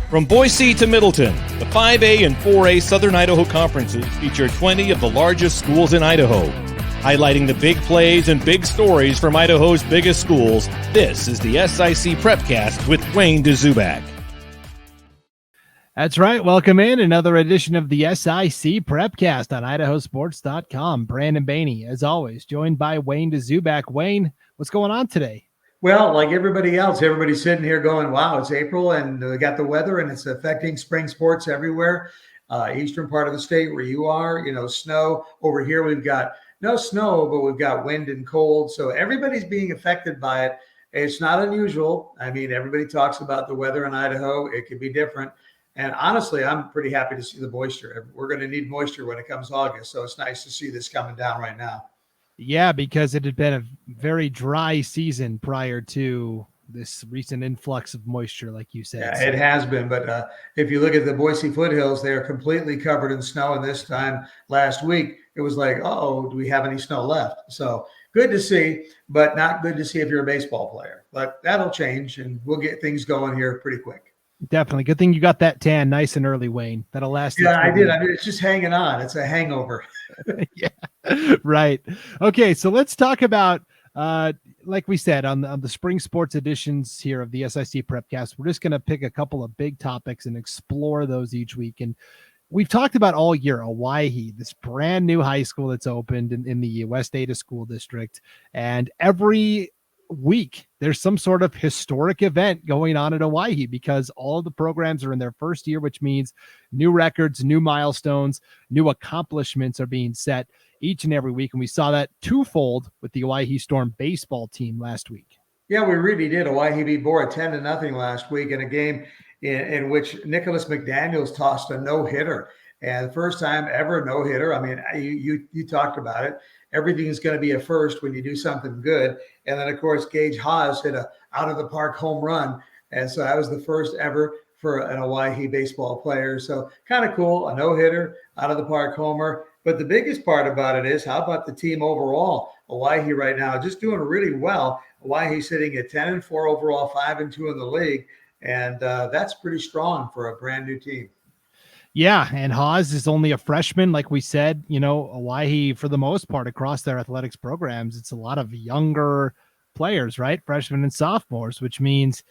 From Boise to Middleton, the 5A and 4A Southern Idaho conferences feature 20 of the largest schools in Idaho. Highlighting the big plays and big stories from Idaho's biggest schools, this is the SIC Prepcast with Wayne Dzubak. That's right. Welcome in another edition of the SIC Prepcast on IdahoSports.com. Brandon Baney, as always, joined by Wayne Dzubak. Wayne, what's going on today? Well, like everybody else, everybody's sitting here going, wow, it's April and we got the weather and it's affecting spring sports everywhere. Eastern part of the state where you are, snow. Over here, we've got no snow, but we've got wind and cold. So everybody's being affected by it. It's not unusual. I mean, everybody talks about the weather in Idaho. It could be different. And honestly, I'm pretty happy to see the moisture. We're going to need moisture when it comes August. So it's nice to see this coming down right now. Yeah, because it had been a very dry season prior to this recent influx of moisture, like you said. Yeah, it has been. But if you look at the Boise foothills, they are completely covered in snow. And this time last week, it was like, do we have any snow left? So good to see, but not good to see if you're a baseball player. But that'll change, and we'll get things going here pretty quick. Definitely. Good thing you got that tan nice and early, Wayne. That'll last. Yeah, I did. I mean, it's just hanging on. It's a hangover. Yeah, right. Okay, so let's talk about, like we said, on the spring sports editions here of the SIC Prepcast, we're just going to pick a couple of big topics and explore those each week. And we've talked about all year Owyhee, this brand new high school that's opened in the West Ada School District. And every week there's some sort of historic event going on at Owyhee because all of the programs are in their first year, which means new records, new milestones, new accomplishments are being set each and every week. And we saw that twofold with the Owyhee Storm baseball team last week. Yeah, we really did. Owyhee beat Bora 10-0 last week in a game in which Nicholas McDaniels tossed a no-hitter. And the first time ever no-hitter. I mean, you talked about it. Everything is going to be a first when you do something good. And then, of course, Gage Haas hit a out-of-the-park home run. And so that was the first ever for an Owyhee baseball player. So kind of cool, a no-hitter, out-of-the-park homer. But the biggest part about it is, how about the team overall? Owyhee right now just doing really well. Owyhee sitting at 10-4 overall, 5-2 in the league. And that's pretty strong for a brand new team. Yeah, and Haas is only a freshman, like we said. Owyhee, for the most part, across their athletics programs, it's a lot of younger players, right? Freshmen and sophomores, which means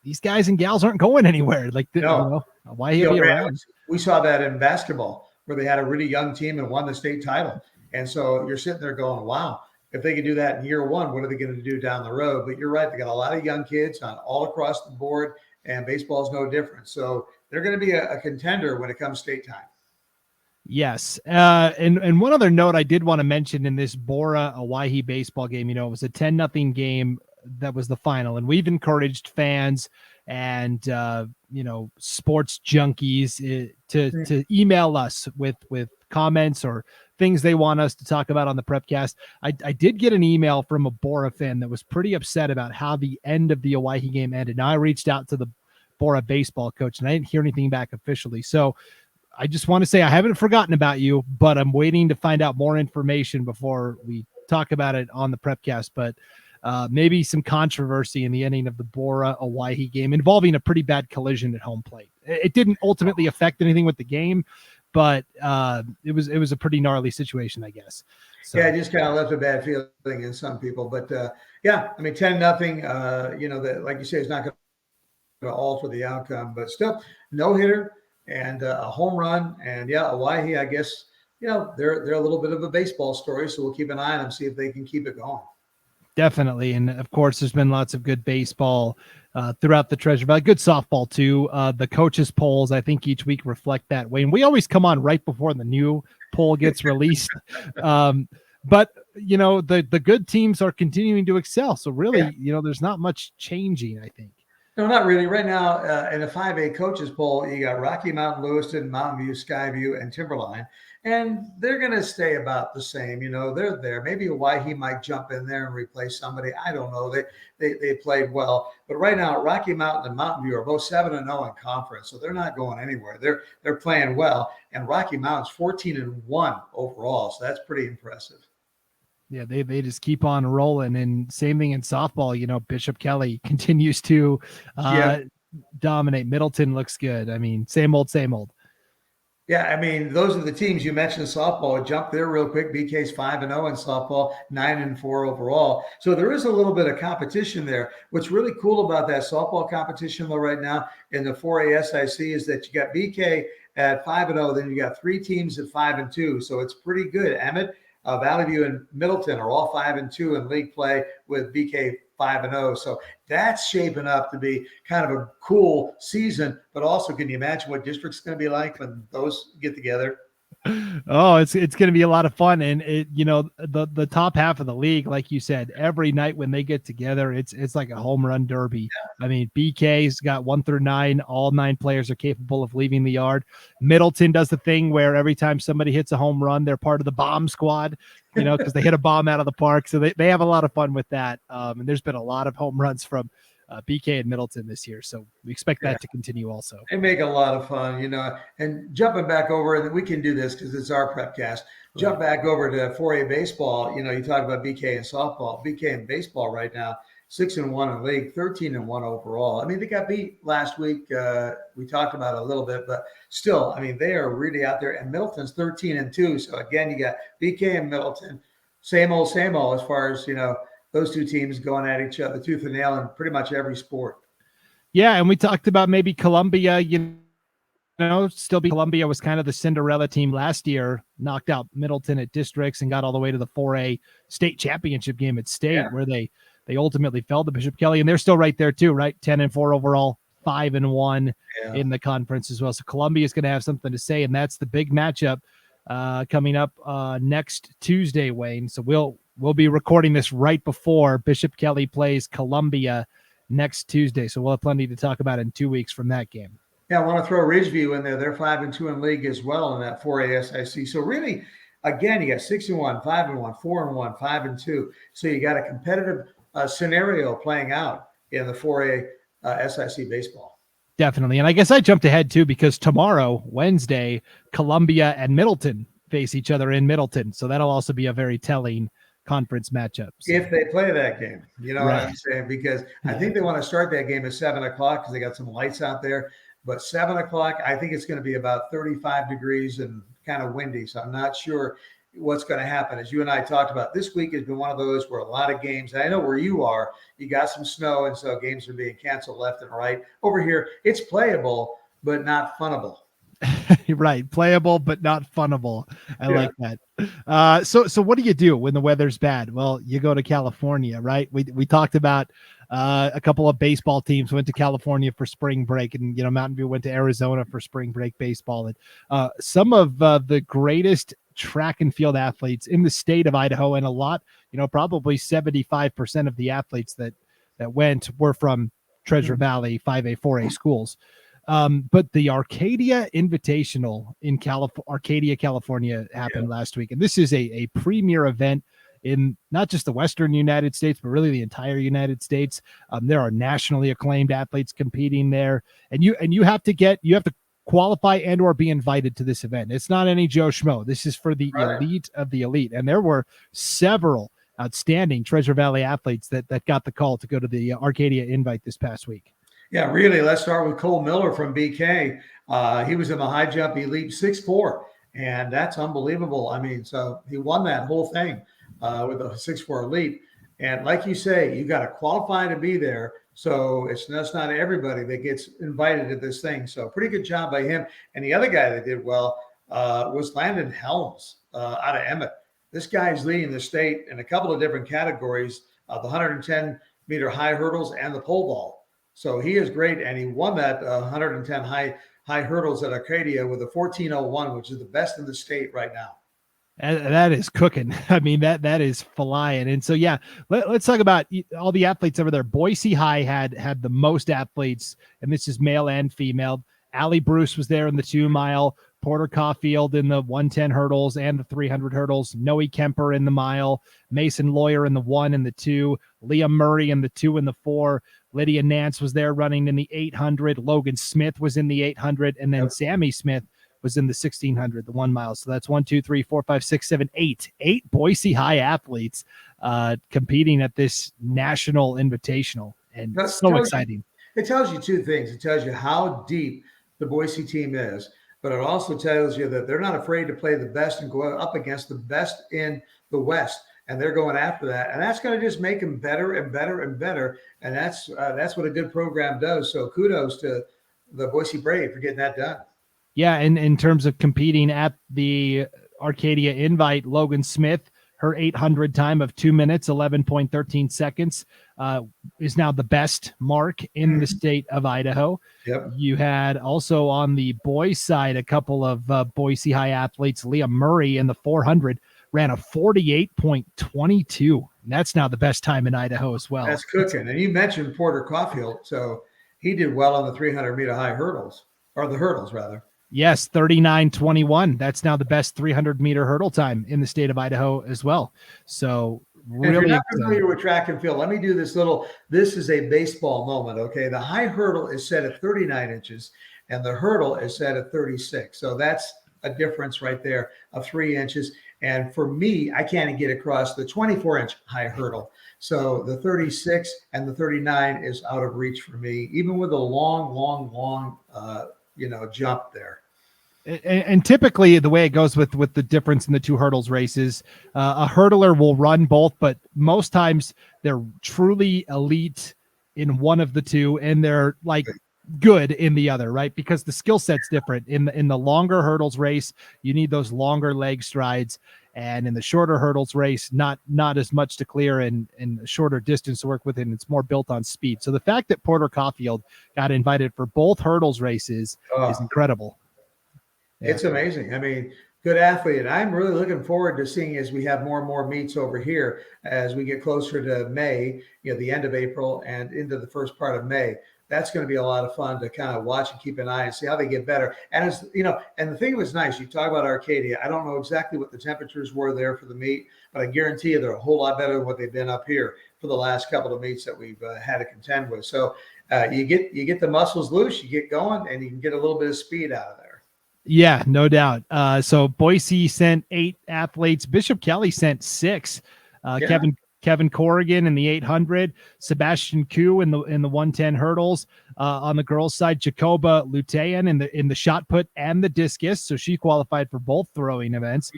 these guys and gals aren't going anywhere. Owyhee will be around. We saw that in basketball, where they had a really young team and won the state title. And so you're sitting there going, wow, if they can do that in year one, what are they going to do down the road? But you're right. They got a lot of young kids on all across the board, and baseball is no different. So they're going to be a contender when it comes state time. Yes. And one other note I did want to mention in this Bora Owyhee baseball game, it was a 10-0 game. That was the final. And we've encouraged fans and, sports junkies to email us with comments or things they want us to talk about on the Prepcast. I did get an email from a Bora fan that was pretty upset about how the end of the Owyhee game ended. Now I reached out to the Bora baseball coach and I didn't hear anything back officially. So I just want to say I haven't forgotten about you, but I'm waiting to find out more information before we talk about it on the Prepcast. But maybe some controversy in the ending of the Bora Owyhee game involving a pretty bad collision at home plate. It didn't ultimately affect anything with the game, but it was a pretty gnarly situation, I guess. So. Yeah, it just kind of left a bad feeling in some people. But 10-0, like you say, it's not going to alter the outcome, but still no hitter and a home run. And Owyhee, I guess, they're a little bit of a baseball story. So we'll keep an eye on them, see if they can keep it going. Definitely. And of course, there's been lots of good baseball throughout the Treasure Valley, good softball too. The coaches polls, I think each week reflect that way. And we always come on right before the new poll gets released. But the good teams are continuing to excel. So really, there's not much changing, I think. No, not really. Right now, in a 5A coaches poll, you got Rocky Mountain, Lewiston, Mountain View, Skyview, and Timberline. And they're going to stay about the same. They're there. Maybe Owyhee might jump in there and replace somebody. I don't know. They played well. But right now, Rocky Mountain and Mountain View are both 7-0 in conference. So they're not going anywhere. They're playing well. And Rocky Mountain's 14-1 overall. So that's pretty impressive. Yeah, they just keep on rolling. And same thing in softball. Bishop Kelly continues to dominate. Middleton looks good. I mean, same old, same old. Yeah, I mean, those are the teams you mentioned. Softball, jump there real quick. BK's 5-0 in softball, 9-4 overall. So there is a little bit of competition there. What's really cool about that softball competition, though, right now in the 4A SIC is that you got BK at 5-0, then you got 3 teams at 5-2. So it's pretty good. Emmett, Valley View, and Middleton are all 5-2 in league play with BK 5-0. So that's shaping up to be kind of a cool season. But also, can you imagine what district's going to be like when those get together? Oh, it's going to be a lot of fun. And the top half of the league, like you said, every night when they get together, it's like a home run derby. Yeah. I mean, BK's got 1 through 9. All 9 players are capable of leaving the yard. Middleton does the thing where every time somebody hits a home run, they're part of the bomb squad, because they hit a bomb out of the park. So they have a lot of fun with that. And there's been a lot of home runs from BK and Middleton this year. So we expect that to continue also. They make a lot of fun, and jumping back over, and we can do this because it's our Prepcast. Jump back over to 4A baseball. You talk about BK and softball. BK and baseball right now, 6-1 in league, 13-1 overall. I mean, they got beat last week. We talked about it a little bit, but still, I mean, they are really out there. And Middleton's 13-2. So again, you got BK and Middleton, same old as far as, those 2 teams going at each other tooth and nail in pretty much every sport. Yeah, and we talked about maybe Columbia, Columbia was kind of the Cinderella team last year, knocked out Middleton at districts and got all the way to the 4A state championship game at state, where they ultimately fell to Bishop Kelly, and they're still right there too, right? 10-4 overall, 5-1 in the conference as well. So Columbia is going to have something to say, and that's the big matchup coming up next Tuesday, Wayne. So we'll be recording this right before Bishop Kelly plays Columbia next Tuesday. So we'll have plenty to talk about in 2 weeks from that game. Yeah, I want to throw Ridgeview in there. They're 5-2 in league as well in that 4A SIC. So really, again, you got 6-1, 5-1, 4-1, 5-2. So you got a competitive scenario playing out in the 4A SIC baseball. Definitely. And I guess I jumped ahead too, because tomorrow, Wednesday, Columbia and Middleton face each other in Middleton. So that'll also be a very telling conference matchup. So. If they play that game, what I'm saying, because I think they want to start that game at 7:00 because they got some lights out there. But 7:00, I think it's going to be about 35 degrees and kind of windy. So I'm not sure what's going to happen. As you and I talked about, this week has been one of those where a lot of games, and I know where you are, you got some snow, and so games are being canceled left and right. Over here, it's playable, but not funable. Right. Playable, but not funable. I like that. So what do you do when the weather's bad? Well, you go to California, right? We talked about a couple of baseball teams went to California for spring break, and, Mountain View went to Arizona for spring break baseball. And some of the greatest track and field athletes in the state of Idaho, and a lot, probably 75% of the athletes that went were from Treasure Valley 5A, 4A schools. But the Arcadia Invitational in Arcadia, California happened last week. And this is a premier event in not just the Western United States, but really the entire United States. There are nationally acclaimed athletes competing there, and you have to qualify and or be invited to this event. It's not any Joe Schmo. This is for the elite of the elite. And there were several outstanding Treasure Valley athletes that got the call to go to the Arcadia Invite this past week. Yeah, really. Let's start with Cole Miller from BK. He was in the high jump. He leaped 6'4", and that's unbelievable. I mean, so he won that whole thing with a 6'4" leap. And like you say, you got to qualify to be there. So that's not everybody that gets invited to this thing. So pretty good job by him. And the other guy that did well was Landon Helms out of Emmett. This guy's leading the state in a couple of different categories, the 110-meter high hurdles and the pole vault. So he is great, and he won that 110 high hurdles at Arcadia with a 14:01, which is the best in the state right now. And that is cooking. I mean, that is flying. And so, let's talk about all the athletes over there. Boise High had the most athletes, and this is male and female. Allie Bruce was there in the 2-mile. Porter Caulfield in the 110 hurdles and the 300 hurdles. Noe Kemper in the mile. Mason Lawyer in the 1 and the 2. Leah Murray in the 2 and the 4. Lydia Nance was there running in the 800. Logan Smith was in the 800. And then Sammy Smith was in the 1600, the 1 mile. So that's 1, 2, 3, 4, 5, 6, 7, 8. 8 Boise High athletes competing at this national invitational. And that's so exciting. it tells you two things. It tells you how deep the Boise team is, but it also tells you that they're not afraid to play the best and go up against the best in the West. And they're going after that. And that's going to just make them better and better and better. And that's what a good program does. So kudos to the Boise Brave for getting that done. Yeah, and in terms of competing at the Arcadia Invite, Logan Smith, her 800 time of 2 minutes, 11.13 seconds, is now the best mark in the state of Idaho. Yep. You had also on the boys' side a couple of Boise High athletes. Leah Murray in the 400 ran a 48.22. That's now the best time in Idaho as well. That's cooking. And you mentioned Porter Caulfield, so he did well on the 300-meter high hurdles, or the hurdles rather. Yes, 39.21. That's now the best 300-meter hurdle time in the state of Idaho as well. So really, if you're not familiar with track and field, let me do this is a baseball moment, okay? The high hurdle is set at 39 inches, and the hurdle is set at 36. So that's a difference right there of 3 inches. And for me, I can't get across the 24-inch high hurdle. So the 36 and the 39 is out of reach for me, even with a long, jump there. And typically the way it goes with the difference in the two hurdles races, a hurdler will run both, but most times they're truly elite in one of the two, and they're like good in the other, right? Because the skill set's different. In the longer hurdles race, you need those longer leg strides, and in the shorter hurdles race, not as much to clear and a shorter distance to work with, and it's more built on speed. So the fact that Porter Caulfield got invited for both hurdles races is incredible. Yeah. It's amazing. I mean, good athlete. And I'm really looking forward to seeing as we have more and more meets over here as we get closer to May, the end of April and into the first part of May. That's going to be a lot of fun to kind of watch and keep an eye and see how they get better. And as and the thing was nice, you talk about Arcadia. I don't know exactly what the temperatures were there for the meet, but I guarantee you they're a whole lot better than what they've been up here for the last couple of meets that we've had to contend with. So you get the muscles loose, you get going, and you can get a little bit of speed out of there. Yeah, no doubt. So Boise sent 8 athletes. Bishop Kelly sent 6. Kevin Corrigan in the 800, Sebastian Koo in the 110 hurdles. On the girls' side, Jacoba Lutean in the shot put and the discus, so she qualified for both throwing events.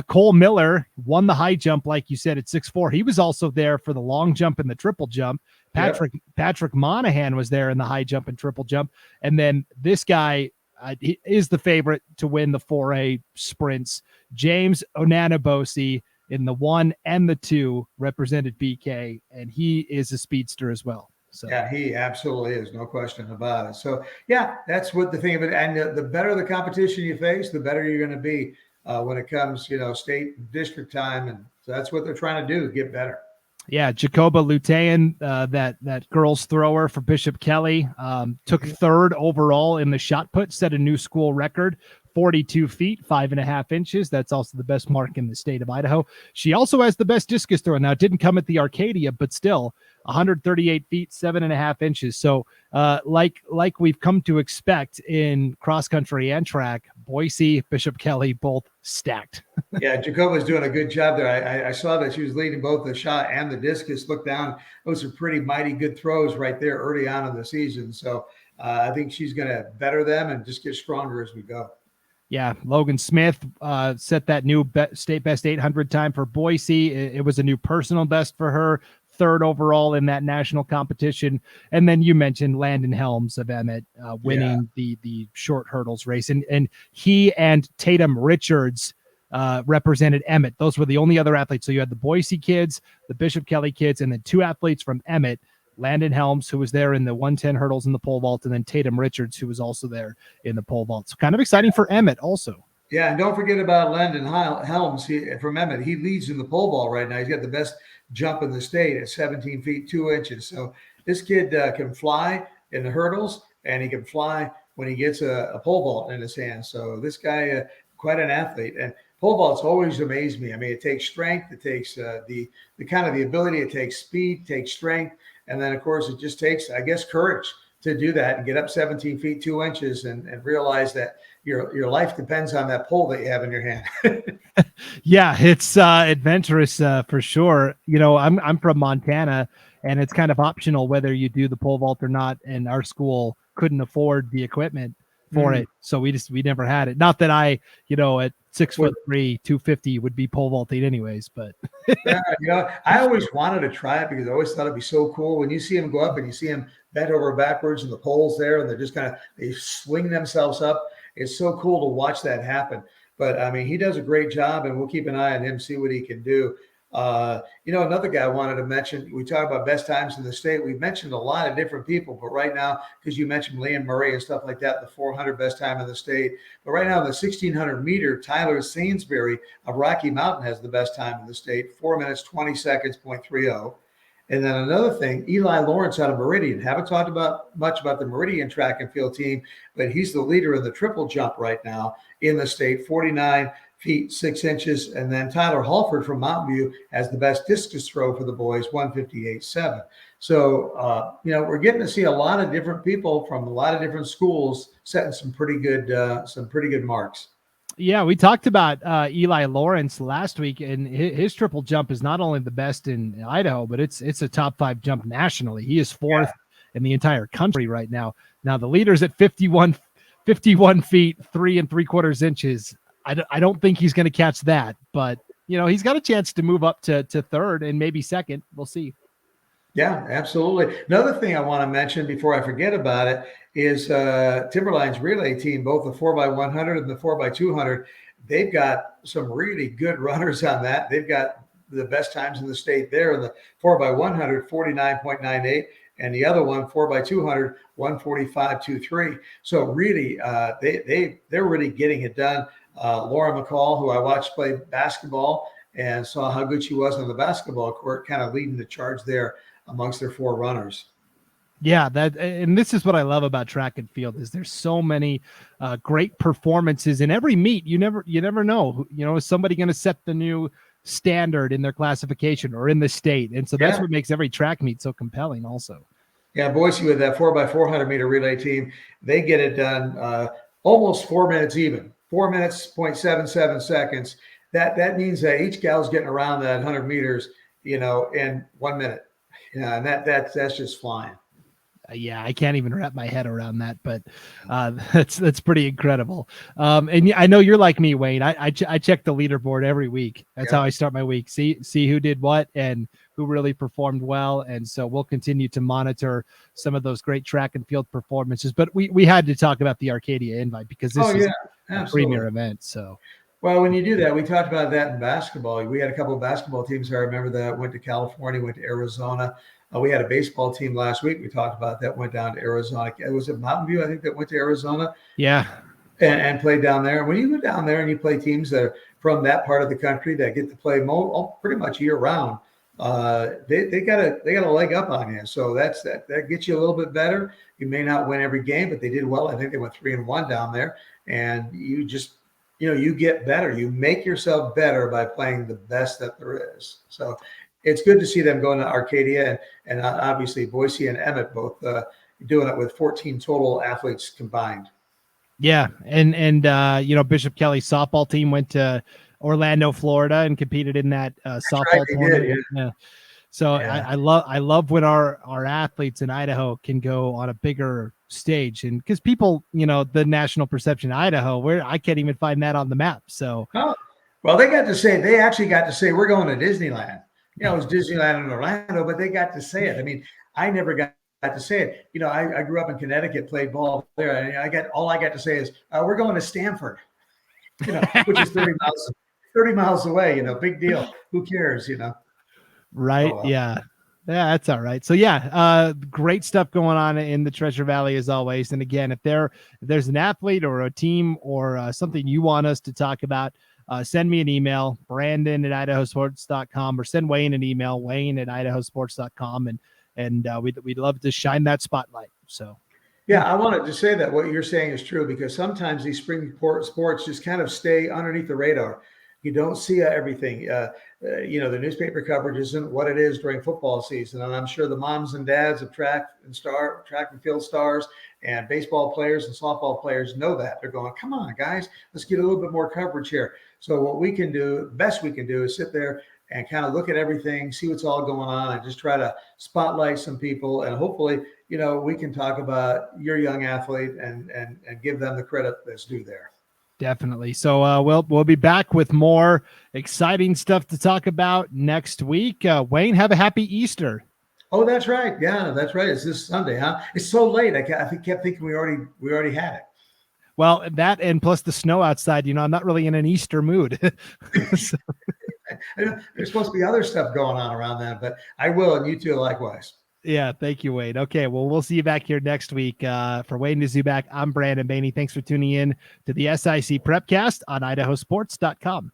Cole Miller won the high jump, like you said, at 6'4". He was also there for the long jump and the triple jump. Patrick Monahan was there in the high jump and triple jump, and then this guy is the favorite to win the 4A sprints. James Onanabosi in the 1 and the 2 represented BK, and he is a speedster as well. So yeah, he absolutely is, no question about it. So yeah, that's what the thing of it. And the better the competition you face, the better you're going to be when it comes, state and district time. And so that's what they're trying to do, get better. Yeah, Jacoba Lutean, that girls thrower for Bishop Kelly, took 3rd overall in the shot put, set a new school record, 42 feet, 5.5 inches. That's also the best mark in the state of Idaho. She also has the best discus throw. Now, it didn't come at the Arcadia, but still 138 feet, 7.5 inches. So like we've come to expect in cross country and track, Boise, Bishop Kelly, both stacked. Yeah, Jacoba's doing a good job there. I saw that she was leading both the shot and the discus. Look down. Those are pretty mighty good throws right there early on in the season. So I think she's going to better them and just get stronger as we go. Yeah, Logan Smith set that new state best 800 time for Boise. It was a new personal best for her, 3rd overall in that national competition. And then you mentioned Landon Helms of Emmett winning the short hurdles race. And he and Tatum Richards represented Emmett. Those were the only other athletes. So you had the Boise kids, the Bishop Kelly kids, and then 2 athletes from Emmett. Landon Helms, who was there in the 110 hurdles in the pole vault, and then Tatum Richards, who was also there in the pole vault. So kind of exciting for Emmett also. Yeah, and don't forget about Landon Helms from Emmett. He leads in the pole vault right now. He's got the best jump in the state at 17 feet, 2 inches. So this kid can fly in the hurdles, and he can fly when he gets a pole vault in his hand. So this guy, quite an athlete. And pole vaults always amaze me. I mean, it takes strength. It takes the kind of the ability. It takes speed, takes strength. And then, of course, it just takes, I guess, courage to do that and get up 17 feet, 2 inches and realize that your life depends on that pole that you have in your hand. Yeah, it's adventurous for sure. I'm from Montana, and it's kind of optional whether you do the pole vault or not. And our school couldn't afford the equipment for it, so we never had it. Not that I, at 6'3", 250 would be pole vaulting anyways, but yeah, I always wanted to try it because I always thought it'd be so cool when you see them go up and you see them bent over backwards and the poles there, and they're just they swing themselves up. It's so cool to watch that happen. But I mean, he does a great job, and we'll keep an eye on him, see what he can do. Another guy I wanted to mention, we talk about best times in the state. We've mentioned a lot of different people, but right now, because you mentioned Liam Murray and stuff like that, the 400 best time in the state. But right now, the 1600 meter, Tyler Sainsbury of Rocky Mountain has the best time in the state, 4 minutes, 20 seconds, .30. And then another thing, Eli Lawrence out of Meridian. Haven't talked much about the Meridian track and field team, but he's the leader in the triple jump right now in the state, 49 feet 6 inches. And then Tyler Halford from Mountain View has the best discus throw for the boys, 158.7. So we're getting to see a lot of different people from a lot of different schools setting some pretty good marks. Yeah, we talked about Eli Lawrence last week, and his triple jump is not only the best in Idaho, but it's a top 5 jump nationally. He is 4th in the entire country right now. Now the leader's at 51 feet 3 3/4 inches. I don't think he's going to catch that, but he's got a chance to move up to 3rd and maybe 2nd. We'll see. Yeah, absolutely. Another thing I want to mention before I forget about it is Timberline's relay team, both the 4x100 and the 4x200. They've got some really good runners on that. They've got the best times in the state there in the 4x100, 49.98, and the other one, 4x200, 145.23. So really, they're really getting it done. Laura McCall, who I watched play basketball and saw how good she was on the basketball court, kind of leading the charge there amongst their 4 runners. Yeah, and this is what I love about track and field is there's so many great performances in every meet. You never know, is somebody going to set the new standard in their classification or in the state, and so that's what makes every track meet so compelling. Also, yeah, Boise with that 4x400 meter relay team, they get it done almost 4 minutes even, 4 minutes .77 seconds. That means that each gal's getting around that 100 meters, in 1 minute. And that's just flying. Yeah, I can't even wrap my head around that, but that's pretty incredible. And I know you're like me, Wayne. I check the leaderboard every week. That's how I start my week. See who did what and who really performed well. And so we'll continue to monitor some of those great track and field performances. But we had to talk about the Arcadia Invite because this is a premier event. So. Well, when you do that, we talked about that in basketball. We had a couple of basketball teams I remember that went to California, went to Arizona. We had a baseball team last week. We talked about that, went down to Arizona. It was at Mountain View, I think, that went to Arizona. Yeah. And played down there. When you go down there and you play teams that are from that part of the country that get to play pretty much year round, they got a leg up on you. So that gets you a little bit better. You may not win every game, but they did well. I think they went 3-1 down there. And you just you get better. You make yourself better by playing the best that there is. So it's good to see them going to Arcadia and obviously Boise and Emmett both doing it with 14 total athletes combined. Yeah. And Bishop Kelly's softball team went to Orlando, Florida and competed in that softball tournament. Yeah. So I love when our athletes in Idaho can go on a bigger stage, and because people, the national perception of Idaho, where I can't even find that on the map. So, well, they actually got to say we're going to Disneyland. It was Disneyland in Orlando, but they got to say it. I mean, I never got to say it. I grew up in Connecticut, played ball there, and all I got to say is we're going to Stanford, which is 30 miles away. Big deal. Who cares? Right? Oh, well. Yeah, that's all right. So great stuff going on in the Treasure Valley as always. And again, if there's an athlete or a team or something you want us to talk about, send me an email, Brandon at IdahoSports.com, or send Wayne an email, Wayne at IdahoSports.com, and we'd love to shine that spotlight. So. Yeah, I wanted to say that what you're saying is true because sometimes these spring sports just kind of stay underneath the radar. You don't see everything. The newspaper coverage isn't what it is during football season. And I'm sure the moms and dads of track and field stars and baseball players and softball players know that. They're going, come on, guys, let's get a little bit more coverage here. So what we can do, the best we can do is sit there and kind of look at everything, see what's all going on, and just try to spotlight some people. And hopefully, we can talk about your young athlete and give them the credit that's due there. Definitely. So we'll be back with more exciting stuff to talk about next week. Wayne, have a happy Easter. Oh, that's right. Yeah, that's right. It's this Sunday, huh? It's so late. I kept thinking we already had it. Well, that and plus the snow outside, I'm not really in an Easter mood. So. There's supposed to be other stuff going on around that, but I will, and you too likewise. Yeah, thank you, Wayne. Okay, well, we'll see you back here next week. For Wayne Dzubak, I'm Brandon Baney. Thanks for tuning in to the SIC Prepcast on IdahoSports.com.